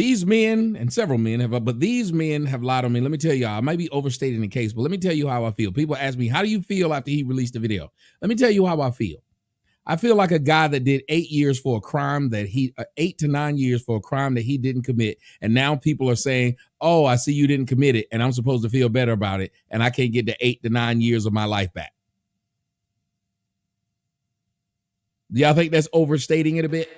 These men and several men have, but these men have lied on me. Let me tell you, I might be overstating the case, but let me tell you how I feel. People ask me, how do you feel after he released the video? Let me tell you how I feel. I feel like a guy that did 8 years for a crime that 8 to 9 years for a crime that he didn't commit. And now people are saying, oh, I see you didn't commit it. And I'm supposed to feel better about it. And I can't get the 8 to 9 years of my life back. Do y'all think that's overstating it a bit?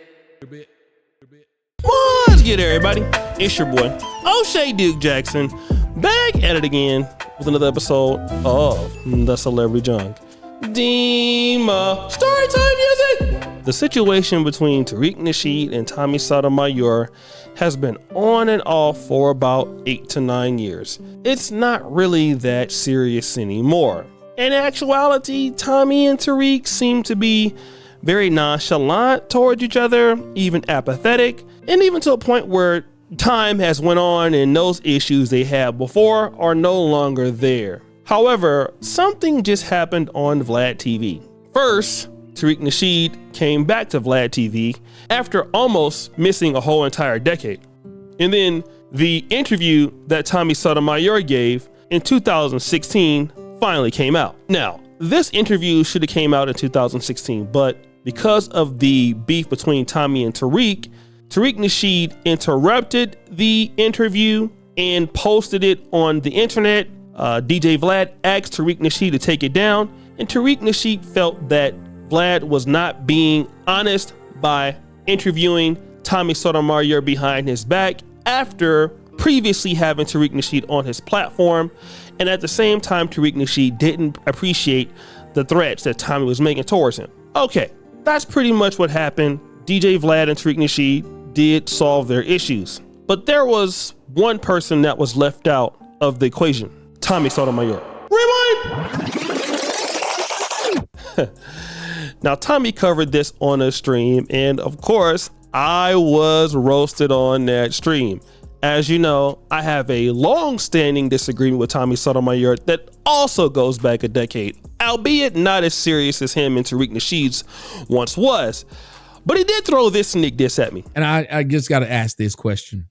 What's good, everybody? It's your boy, O'Shea Duke Jackson, back at it again with another episode of The Celebrity Junk. Dima Storytime Music! The situation between Tariq Nasheed and Tommy Sotomayor has been on and off for about 8 to 9 years. It's not really that serious anymore. In actuality, Tommy and Tariq seem to be very nonchalant towards each other, even apathetic, and even to a point where time has went on and those issues they had before are no longer there. However, something just happened on Vlad TV. First, Tariq Nasheed came back to Vlad TV after almost missing a whole entire decade. And then the interview that Tommy Sotomayor gave in 2016 finally came out. Now, this interview should have came out in 2016, but because of the beef between Tommy and Tariq Nasheed interrupted the interview and posted it on the internet. DJ Vlad asked Tariq Nasheed to take it down, and Tariq Nasheed felt that Vlad was not being honest by interviewing Tommy Sotomayor behind his back after previously having Tariq Nasheed on his platform, and at the same time Tariq Nasheed didn't appreciate the threats that Tommy was making towards him. Okay, that's pretty much what happened. DJ Vlad and Tariq Nasheed did solve their issues, but there was one person that was left out of the equation: Tommy Sotomayor. Rewind! Now, Tommy covered this on a stream, and of course, I was roasted on that stream. As you know, I have a long-standing disagreement with Tommy Sotomayor that also goes back a decade, albeit not as serious as him and Tariq Nasheed's once was. But he did throw this sneak diss at me. And I just got to ask this question.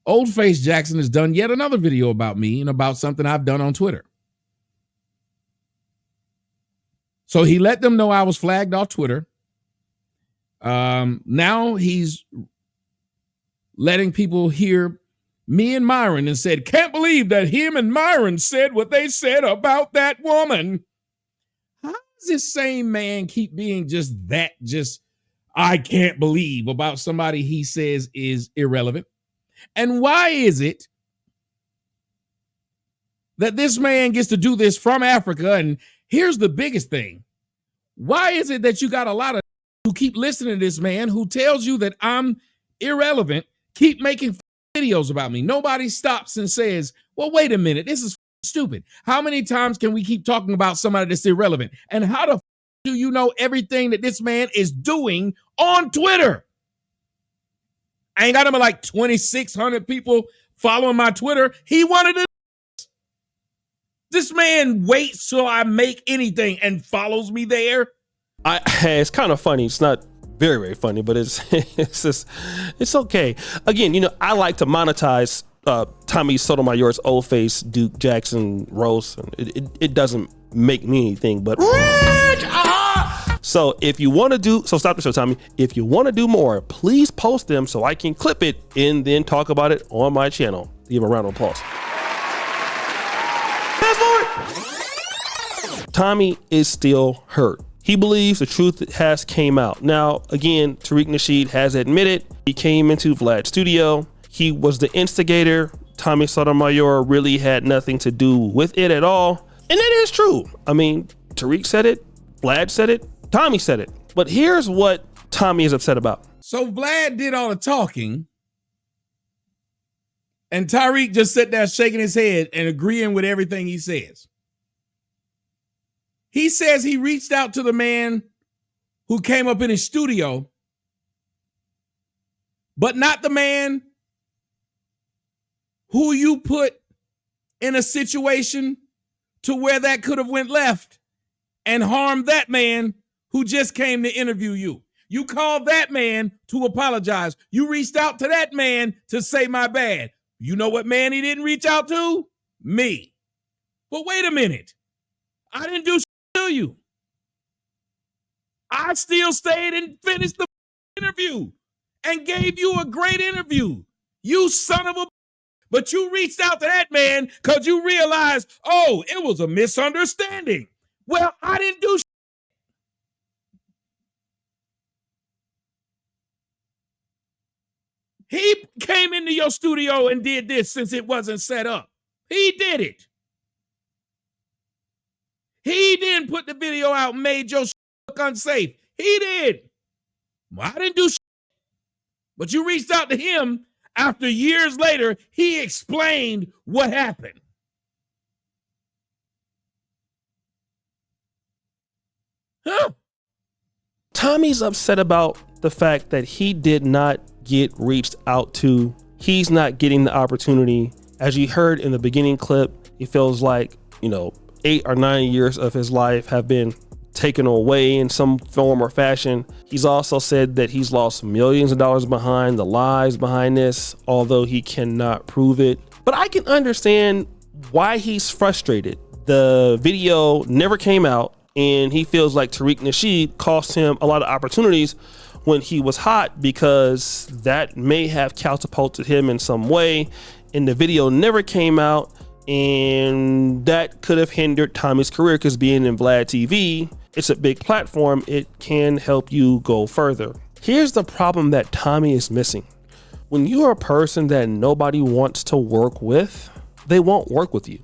Oldface Jackson has done yet another video about me and about something I've done on Twitter. So he let them know I was flagged off Twitter. Now he's letting people hear me and Myron and said, can't believe that him and Myron said what they said about that woman. How does this same man keep being just I can't believe about somebody he says is irrelevant? And why is it that this man gets to do this from Africa? And here's the biggest thing. Why is it that you got a lot of who keep listening to this man who tells you that I'm irrelevant, keep making videos about me? Nobody stops and says, well, wait a minute, this is stupid. How many times can we keep talking about somebody that's irrelevant? And how the do you know everything that this man is doing on Twitter? I ain't got him like 2,600 people following my Twitter. He wanted to. This man waits till I make anything and follows me there. It's kind of funny. It's not very, very funny, but it's okay. Again, you know, I like to monetize Tommy Sotomayor's old face Duke Jackson roast. It doesn't make me anything but rich. So if you want to stop the show, Tommy. If you want to do more, please post them so I can clip it and then talk about it on my channel. Give him a round of applause. Fast forward. Tommy is still hurt. He believes the truth has came out. Now, again, Tariq Nasheed has admitted he came into Vlad's studio. He was the instigator. Tommy Sotomayor really had nothing to do with it at all. And that is true. I mean, Tariq said it, Vlad said it, Tommy said it. But here's what Tommy is upset about. So Vlad did all the talking, and Tariq just sat there shaking his head and agreeing with everything he says. He says he reached out to the man who came up in his studio, but not the man who you put in a situation to where that could have went left and harmed that man who just came to interview you. You called that man to apologize. You reached out to that man to say my bad. You know what man he didn't reach out to? Me. But wait a minute. I didn't do shit to you. I still stayed and finished the interview and gave you a great interview. You son of a... But you reached out to that man because you realized, oh, it was a misunderstanding. Well, I didn't do shit. He came into your studio and did this since it wasn't set up. He did it. He didn't put the video out and made your look unsafe. He did. Well, I didn't do shit. But you reached out to him after years later. He explained what happened. Huh? Tommy's upset about the fact that he did not get reached out to. He's not getting the opportunity. As you heard in the beginning clip, he feels like, 8 or 9 years of his life have been taken away in some form or fashion. He's also said that he's lost millions of dollars behind the lies behind this, although he cannot prove it. But I can understand why he's frustrated. The video never came out, and he feels like Tariq Nasheed cost him a lot of opportunities when he was hot, because that may have catapulted him in some way. And the video never came out, and that could have hindered Tommy's career, because being in Vlad TV, it's a big platform. It can help you go further. Here's the problem that Tommy is missing. When you're a person that nobody wants to work with, they won't work with you.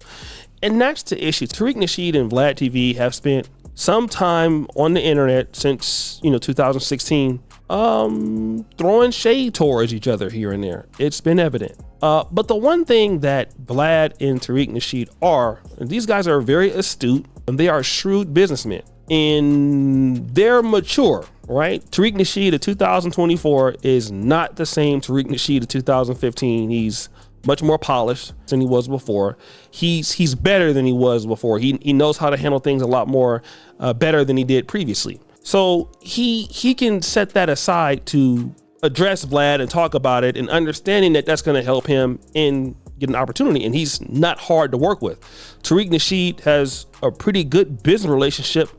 And that's the issue. Tariq Nasheed and Vlad TV have spent some time on the internet since 2016, throwing shade towards each other here and there. It's been evident. But the one thing that Vlad and Tariq Nasheed are, and these guys are very astute, and they are shrewd businessmen, and they're mature, right? Tariq Nasheed of 2024 is not the same Tariq Nasheed of 2015. He's much more polished than he was before. He's better than he was before. He knows how to handle things a lot more better than he did previously. So he can set that aside to address Vlad and talk about it, and understanding that that's going to help him in get an opportunity. And he's not hard to work with. Tariq Nasheed has a pretty good business relationship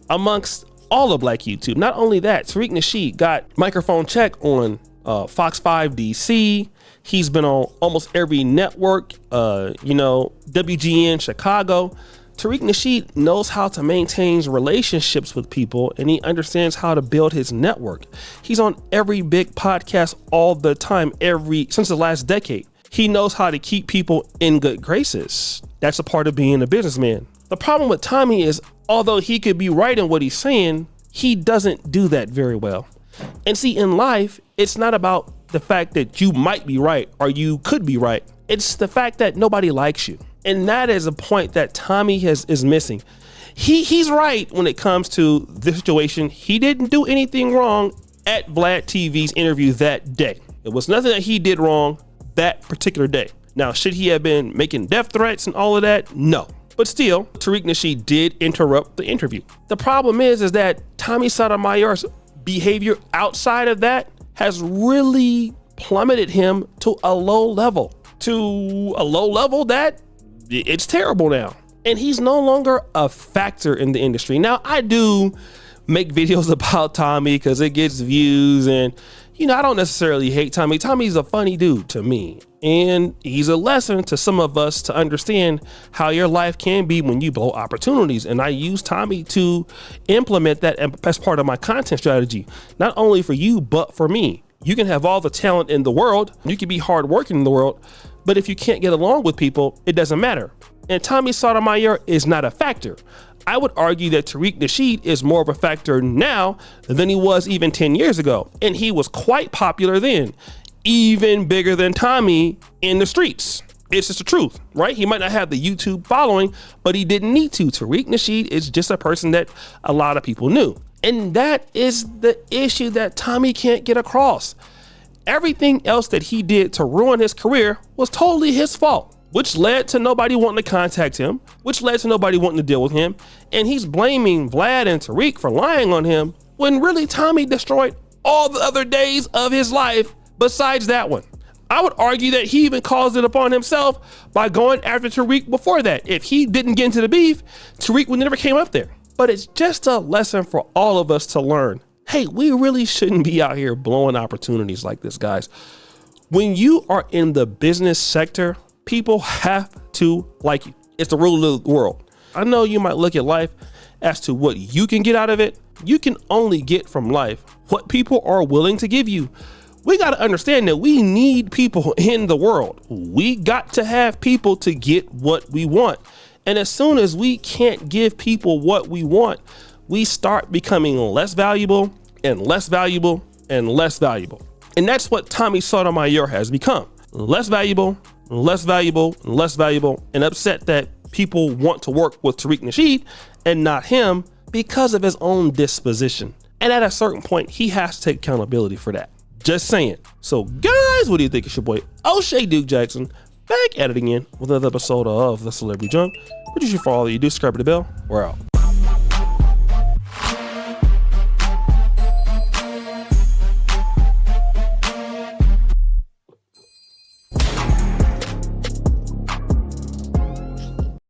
amongst all of Black YouTube. Not only that, Tariq Nasheed got microphone check on Fox 5 DC. He's been on almost every network, WGN Chicago. Tariq Nasheed knows how to maintain relationships with people, and he understands how to build his network. He's on every big podcast all the time, since the last decade. He knows how to keep people in good graces. That's a part of being a businessman. The problem with Tommy is, although he could be right in what he's saying, he doesn't do that very well. And see, in life, it's not about the fact that you might be right or you could be right. It's the fact that nobody likes you. And that is a point that Tommy is missing. He's right when it comes to this situation. He didn't do anything wrong at Vlad TV's interview that day. It was nothing that he did wrong that particular day. Now, should he have been making death threats and all of that? No. But still, Tariq Nasheed did interrupt the interview. The problem is that Tommy Sotomayor's behavior outside of that has really plummeted him to a low level. That it's terrible now. And he's no longer a factor in the industry. Now, I do make videos about Tommy because it gets views, and I don't necessarily hate Tommy. Tommy's a funny dude to me, and he's a lesson to some of us to understand how your life can be when you blow opportunities. And I use Tommy to implement that as part of my content strategy, not only for you, but for me. You can have all the talent in the world, you can be hardworking in the world, but if you can't get along with people, it doesn't matter. And Tommy Sotomayor is not a factor. I would argue that Tariq Nasheed is more of a factor now than he was even 10 years ago. And he was quite popular then, even bigger than Tommy in the streets. It's just the truth, right? He might not have the YouTube following, but he didn't need to. Tariq Nasheed is just a person that a lot of people knew. And that is the issue that Tommy can't get across. Everything else that he did to ruin his career was totally his fault, which led to nobody wanting to contact him, which led to nobody wanting to deal with him. And he's blaming Vlad and Tariq for lying on him when really Tommy destroyed all the other days of his life besides that one. I would argue that he even caused it upon himself by going after Tariq before that. If he didn't get into the beef, Tariq would never came up there. But it's just a lesson for all of us to learn. Hey, we really shouldn't be out here blowing opportunities like this, guys. When you are in the business sector, people have to like you. It's the rule of the world. I know you might look at life as to what you can get out of it. You can only get from life what people are willing to give you. We got to understand that we need people in the world. We got to have people to get what we want. And as soon as we can't give people what we want, we start becoming less valuable and less valuable and less valuable. And that's what Tommy Sotomayor has become. Less valuable, less valuable, and less valuable, and upset that people want to work with Tariq Nasheed and not him because of his own disposition. And at a certain point, he has to take accountability for that. Just saying. So guys, what do you think? It's your boy O'Shea Duke Jackson back at it again with another episode of The Celebrity Junk. Producer for all of you. Do subscribe to the bell. We're out.